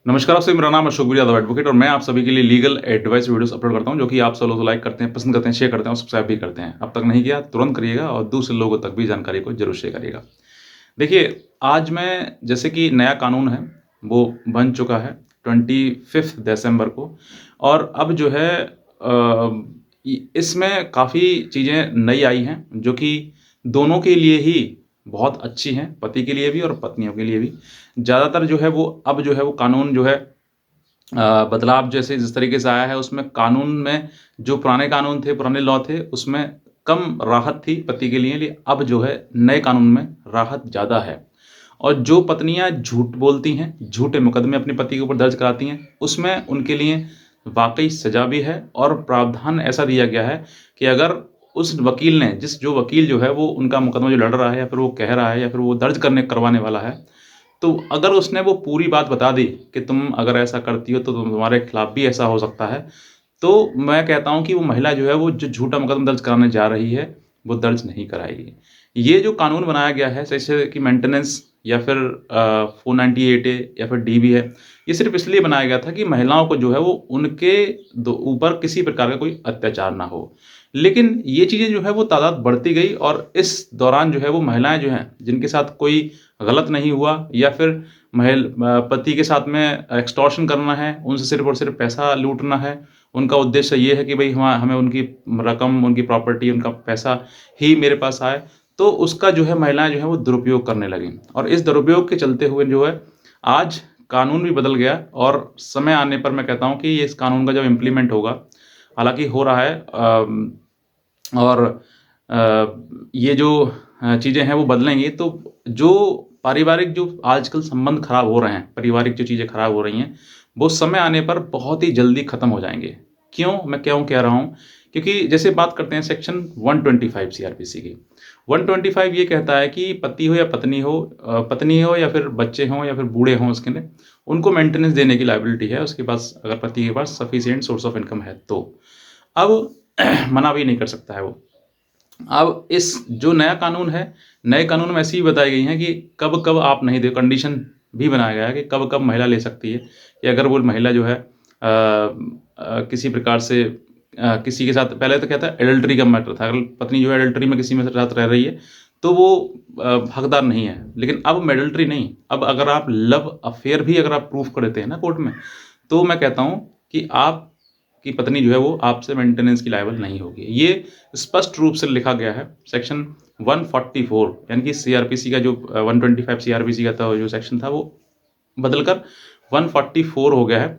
नमस्कार, आपसे मेरा नाम अशोक यादव एडवोकेट और मैं आप सभी के लिए लीगल एडवाइस वीडियोस अपलोड करता हूं जो कि आप सब लोग लाइक करते हैं, पसंद करते हैं, शेयर करते हैं और सब्सक्राइब भी करते हैं। अब तक नहीं किया तुरंत करिएगा और दूसरे लोगों तक भी जानकारी को जरूर शेयर करिएगा। देखिए, आज मैं जैसे कि नया कानून है वो बन चुका है 25 दिसंबर को और अब जो है इसमें काफ़ी चीज़ें नई आई हैं जो कि दोनों के लिए ही बहुत अच्छी हैं, पति के लिए भी और पत्नियों के लिए भी। ज़्यादातर जो है वो अब जो है वो कानून जो है बदलाव जैसे जिस तरीके से आया है उसमें कानून में जो पुराने कानून थे, पुराने लॉ थे उसमें कम राहत थी पति के लिए, लेकिन अब जो है नए कानून में राहत ज़्यादा है। और जो पत्नियाँ झूठ बोलती हैं, झूठे मुकदमे अपने पति के ऊपर दर्ज कराती हैं, उसमें उनके लिए वाक़ई सज़ा भी है और प्रावधान ऐसा दिया गया है कि अगर उस वकील ने जो वकील जो है वो उनका मुकदमा जो लड़ रहा है या फिर वो कह रहा है या फिर वो दर्ज करवाने वाला है, तो अगर उसने वो पूरी बात बता दी कि तुम अगर ऐसा करती हो तो तुम्हारे खिलाफ भी ऐसा हो सकता है, तो मैं कहता हूँ कि वो महिला जो है वो जो झूठा मुकदमा दर्ज कराने जा रही है, वो दर्ज नहीं कराएगी। ये जो कानून बनाया गया है जैसे कि मेंटेनेंस या फिर 498 ए या फिर डीबी है, ये सिर्फ़ इसलिए बनाया गया था कि महिलाओं को जो है वो उनके ऊपर किसी प्रकार का कोई अत्याचार ना हो। लेकिन ये चीज़ें जो है वो तादाद बढ़ती गई और इस दौरान जो है वो महिलाएँ जो हैं, जिनके साथ कोई गलत नहीं हुआ या फिर पति के साथ में एक्सटॉर्शन करना है, उनसे सिर्फ़ और सिर्फ़ पैसा लूटना है, उनका उद्देश्य ये है कि भई हमें उनकी रकम, उनकी प्रॉपर्टी, उनका पैसा ही मेरे पास आए, तो उसका जो है महिलाएँ जो हैं वो दुरुपयोग करने लगीं। और इस दुरुपयोग के चलते हुए जो है आज कानून भी बदल गया और समय आने पर मैं कहता हूँ कि ये इस कानून का जब इम्प्लीमेंट होगा, हालाँकि हो रहा है और ये जो चीज़ें हैं वो बदलेंगी, तो जो पारिवारिक जो आजकल संबंध खराब हो रहे हैं, पारिवारिक जो चीज़ें खराब हो रही हैं, वो समय आने पर बहुत ही जल्दी खत्म हो जाएँगे। क्यों? मैं क्यों कह रहा हूँ? क्योंकि जैसे बात करते हैं सेक्शन 125 सीआरपीसी की। 125 ये कहता है कि पति हो या पत्नी हो या फिर बच्चे हों या फिर बूढ़े हों उसके लिए, उनको मेंटेनेंस देने की लायबिलिटी है उसके पास, अगर पति के पास सफिशिएंट सोर्स ऑफ इनकम है तो। अब मना भी नहीं कर सकता है वो। अब इस जो नया कानून है, नए कानून में ऐसी भी बताई गई हैं कि कब-कब आप नहीं दे कंडीशन भी बनाया गया है कि कब-कब महिला ले सकती है कि अगर वो महिला जो है किसी प्रकार से किसी के साथ, पहले तो क्या था एडल्टरी का मैटर था, अगर पत्नी जो है एडल्टरी में किसी में साथ रह रही है, तो वो हकदार नहीं है। लेकिन अब एडल्टरी नहीं, अब अगर आप लव अफेयर भी अगर आप प्रूफ कर देते हैं ना कोर्ट में, तो मैं कहता हूँ कि आपकी पत्नी जो है वो आपसे मेंटेनेंस की लायबल नहीं होगी। ये स्पष्ट रूप से लिखा गया है सेक्शन 144 यानी कि सीआरपीसी का जो 125 सीआरपीसी का था जो सेक्शन था वो बदलकर 144 हो गया है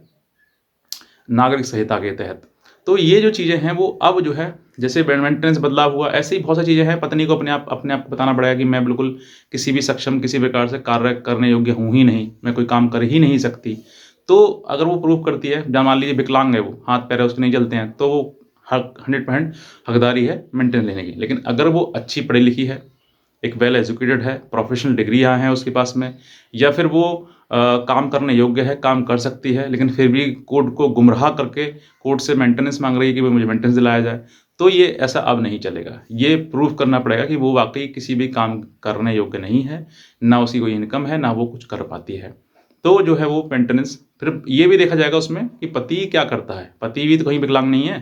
नागरिक संहिता के तहत। तो ये जो चीज़ें हैं वो अब जो है जैसे मेंटेनेंस बदलाव हुआ, ऐसे ही बहुत सी चीज़ें हैं। पत्नी को अपने आप को बताना पड़ेगा कि मैं बिल्कुल किसी भी सक्षम, किसी प्रकार से कार्य करने योग्य हूँ ही नहीं, मैं कोई काम कर ही नहीं सकती। तो अगर वो प्रूव करती है, या मान लीजिए विकलांग है वो, हाथ-पैर उसके नहीं चलते हैं, तो वो हक 100% हकदारी है मेंटेनेंस लेने की। लेकिन अगर वो अच्छी पढ़ी-लिखी है, एक वेल एजुकेटेड है, प्रोफेशनल डिग्रियाँ हैं उसके पास में, या फिर वो काम करने योग्य है, काम कर सकती है, लेकिन फिर भी कोर्ट को गुमराह करके कोर्ट से मेंटेनेंस माँग रही है कि भई मुझे मेंटेनेंस दिलाया जाए, तो ये ऐसा अब नहीं चलेगा। ये प्रूव करना पड़ेगा कि वो वाक़ई किसी भी काम करने योग्य नहीं है, ना उसकी कोई इनकम है, ना वो कुछ कर पाती है। तो जो है वो मेंटेनेंस, फिर ये भी देखा जाएगा उसमें कि पति क्या करता है। पति भी तो कहीं विकलांग नहीं है,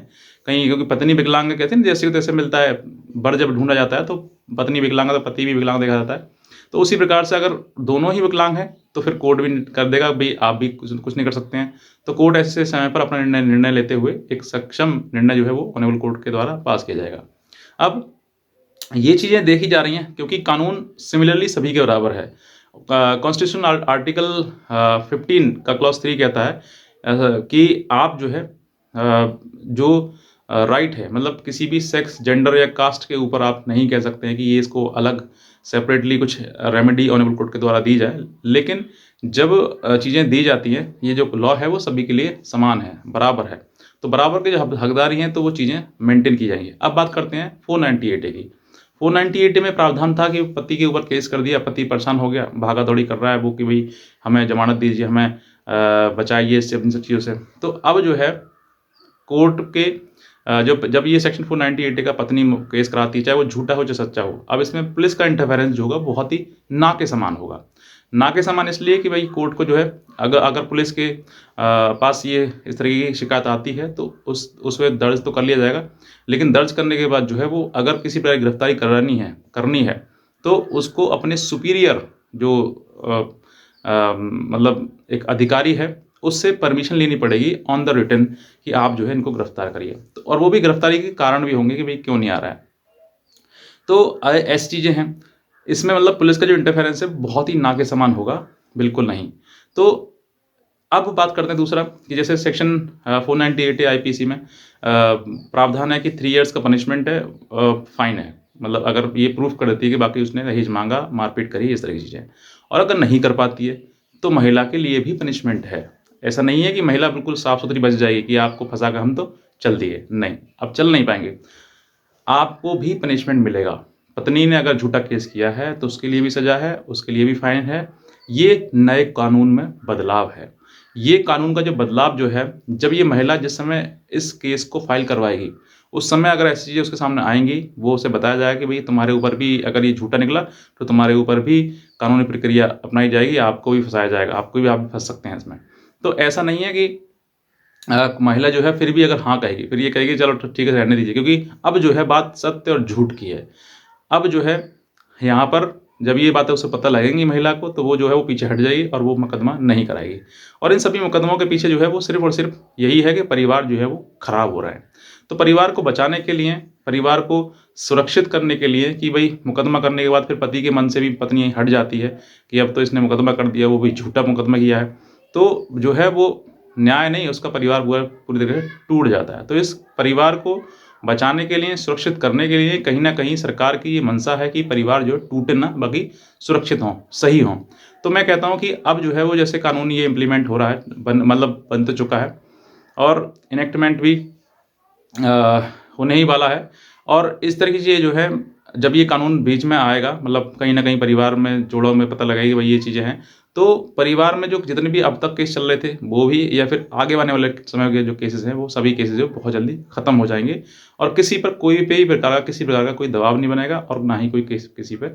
कहीं, क्योंकि पत्नी विकलांग है कहते हैं ना, जैसे को तैसे मिलता है, वर जब ढूँढा जाता है तो पत्नी विकलांग है तो पति भी विकलांग देखा जाता है। तो उसी प्रकार से अगर दोनों ही विकलांग हैं, तो फिर कोर्ट भी कर देगा भई आप भी कुछ नहीं कर सकते हैं। तो कोर्ट ऐसे समय पर अपना निर्णय लेते हुए एक सक्षम निर्णय जो है वो ऑनरेबल कोर्ट के द्वारा पास किया जाएगा। अब ये चीज़ें देखी जा रही हैं क्योंकि कानून सिमिलरली सभी के बराबर है। कॉन्स्टिट्यूशन आर्टिकल 15 का क्लॉज़ 3 कहता है कि आप जो है जो राइट है, मतलब किसी भी सेक्स, जेंडर या कास्ट के ऊपर आप नहीं कह सकते हैं कि ये इसको अलग सेपरेटली कुछ रेमेडी ऑनरेबल कोर्ट के द्वारा दी जाए। लेकिन जब चीज़ें दी जाती हैं, ये जो लॉ है वो सभी के लिए समान है, बराबर है। तो बराबर के जो हकदारी हैं तो वो चीज़ें मेंटेन की जाएँगी। अब बात करते हैं 498 ए की। 498 में प्रावधान था कि पति के ऊपर केस कर दिया, पति परेशान हो गया, भागा-दौड़ी कर रहा है वो कि भई हमें ज़मानत दीजिए, हमें बचाइए इससे, इन सब चीज़ों से। तो अब जो है कोर्ट के जब ये सेक्शन 498 का पत्नी केस कराती है, चाहे वो झूठा हो चाहे सच्चा हो, अब इसमें पुलिस का इंटरफेरेंस जो होगा बहुत ही ना के समान होगा। ना के समान इसलिए कि भाई कोर्ट को जो है अगर अगर पुलिस के पास ये इस तरह की शिकायत आती है तो उसमें दर्ज तो कर लिया जाएगा, लेकिन दर्ज करने के बाद जो है वो अगर किसी प्रकार की गिरफ्तारी करनी है तो उसको अपने सुपीरियर जो मतलब एक अधिकारी है उससे परमिशन लेनी पड़ेगी ऑन द रिटन कि आप जो है इनको गिरफ्तार करिए। तो और वो भी गिरफ्तारी के कारण भी होंगे कि भाई क्यों नहीं आ रहा है। तो ऐसी चीज़ें हैं। इसमें मतलब पुलिस का जो इंटरफेरेंस है बहुत ही ना के समान होगा, बिल्कुल नहीं। तो अब बात करते हैं दूसरा कि जैसे सेक्शन 498 आईपीसी में प्रावधान है कि 3 इयर्स का पनिशमेंट है, फाइन है। मतलब अगर ये प्रूफ कर देती है कि बाकी उसने दहेज मांगा, मारपीट करी, इस तरह की चीज़ें, और अगर नहीं कर पाती है तो महिला के लिए भी पनिशमेंट है। ऐसा नहीं है कि महिला बिल्कुल साफ सुथरी बच जाएगी कि आपको फंसा कर हम तो चल दिए, नहीं, अब चल नहीं पाएंगे, आपको भी पनिशमेंट मिलेगा। पत्नी ने अगर झूठा केस किया है तो उसके लिए भी सज़ा है, उसके लिए भी फाइन है। ये नए कानून में बदलाव है। ये कानून का जो बदलाव जो है, जब ये महिला जिस समय इस केस को फाइल करवाएगी, उस समय अगर ऐसी चीज़ें उसके सामने आएँगी, वो उसे बताया जाएगा कि भई तुम्हारे ऊपर भी अगर ये झूठा निकला तो तुम्हारे ऊपर भी कानूनी प्रक्रिया अपनाई जाएगी, आपको भी फँसाया जाएगा, आप भी फँस सकते हैं इसमें। तो ऐसा नहीं है कि महिला जो है फिर भी अगर हाँ कहेगी, फिर ये कहेगी चलो ठीक है रहने दीजिए, क्योंकि अब जो है बात सत्य और झूठ की है। अब जो है यहाँ पर जब ये बातें उसे पता लगेंगी महिला को, तो वो जो है वो पीछे हट जाएगी और वो मुकदमा नहीं कराएगी। और इन सभी मुकदमों के पीछे जो है वो सिर्फ़ और सिर्फ़ यही है कि परिवार जो है वो खराब हो रहा है। तो परिवार को बचाने के लिए, परिवार को सुरक्षित करने के लिए कि भई मुकदमा करने के बाद फिर पति के मन से भी पत्नी हट जाती है कि अब तो इसने मुकदमा कर दिया, वो भी झूठा मुकदमा किया है। तो जो है वो न्याय नहीं, उसका परिवार पूरी तरह से टूट जाता है। तो इस परिवार को बचाने के लिए, सुरक्षित करने के लिए कहीं न कहीं सरकार की ये मंशा है कि परिवार जो है टूटे ना, बाकी सुरक्षित हों, सही हों। तो मैं कहता हूँ कि अब जो है वो जैसे कानून ये इम्प्लीमेंट हो रहा है, बन तो चुका है और इनेक्टमेंट भी होने ही वाला है। और इस तरह की चीज़ें जो है, जब ये कानून बीच में आएगा, मतलब कहीं न कहीं परिवार में, जोड़ों में पता लगेगा कि भाई ये चीज़ें हैं, तो परिवार में जो जितने भी अब तक केस चल रहे थे, वो भी या फिर आगे आने वाले समय के जो केसेज़ हैं, वो सभी केसेज़ जो बहुत जल्दी खत्म हो जाएँगे और किसी पर कोई पे ही प्रकार का किसी प्रकार का कोई दबाव नहीं बनेगा और ना ही कोई केस किसी पे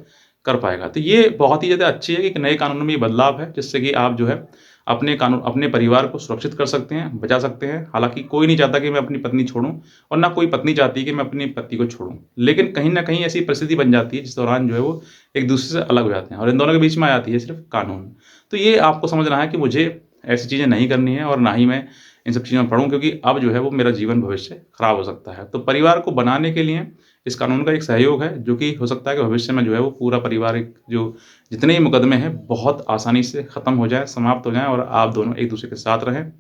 कर पाएगा। तो ये बहुत ही ज़्यादा अच्छी है कि एक नए कानून में ये बदलाव है, जिससे कि आप जो है अपने परिवार को सुरक्षित कर सकते हैं, बचा सकते हैं। हालाँकि कोई नहीं चाहता कि मैं अपनी पत्नी छोड़ूँ और ना कोई पत्नी चाहती है कि मैं अपने पति को छोड़ूँ। लेकिन कहीं न कहीं ऐसी परिस्थिति बन जाती है जिस दौरान जो है वो एक-दूसरे से अलग हो जाते हैं और इन दोनों के बीच में आ जाती है सिर्फ़ कानून। तो ये आपको समझना है कि मुझे ऐसी चीज़ें नहीं करनी है और ना ही मैं इन सब चीज़ों में पड़ूँ, क्योंकि अब जो है वो मेरा जीवन भविष्य खराब हो सकता है। तो परिवार को बनाने के लिए इस कानून का एक सहयोग है, जो कि हो सकता है कि भविष्य में जो है वो पूरा पारिवारिक जो जितने भी मुकदमे हैं बहुत आसानी से ख़त्म हो जाएँ, समाप्त हो जाएँ और आप दोनों एक-दूसरे के साथ रहें।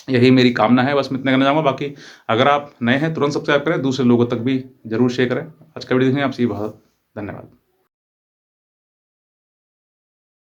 यही मेरी कामना है, बस मैं इतना कहना चाहूँगा। बाकी अगर आप नए हैं तुरंत सब्सक्राइब करें, दूसरे लोगों तक भी ज़रूर शेयर करें। आज का वीडियो देखने आपसे बहुत धन्यवाद।